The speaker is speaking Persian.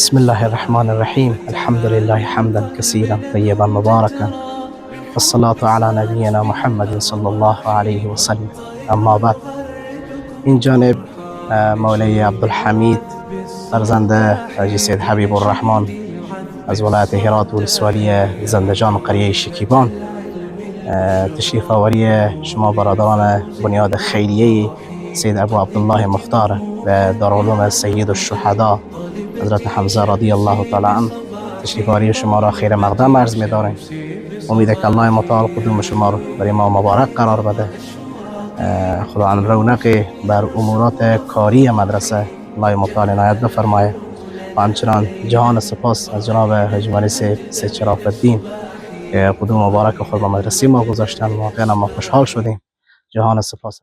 بسم الله الرحمن الرحیم. الحمد لله حمدا كثيرا طيبا مباركا والصلاة على نبينا محمد صلی الله علیه و سلم. اما بعد، این جانب مولای عبدالحمید فرزند حاجی سید حبیب الرحمن از ولایت هرات ولسوالی زندجان قریه شکیبان تشریف آوری شما برادران بنیاد خیریه سید ابو عبدالله مختار و دارالعلوم سید الشهدا حضرت حمزه رضی الله تعالی عنه تشریف آوری شما را خیر مقدم عرض می داریم. امید که الله متعال قدوم شما را برای ما مبارک قرار بده. خداوند رونق بر امورات کاری مدرسه الله متعال عنایت بفرمایه و همچنان جهان سپاس از جناب حاجی مولوی سید شرف الدین قدوم مبارک خود به مدرسه ما گذاشتن. واقعا ما خوشحال شدیم. جهان سپاس.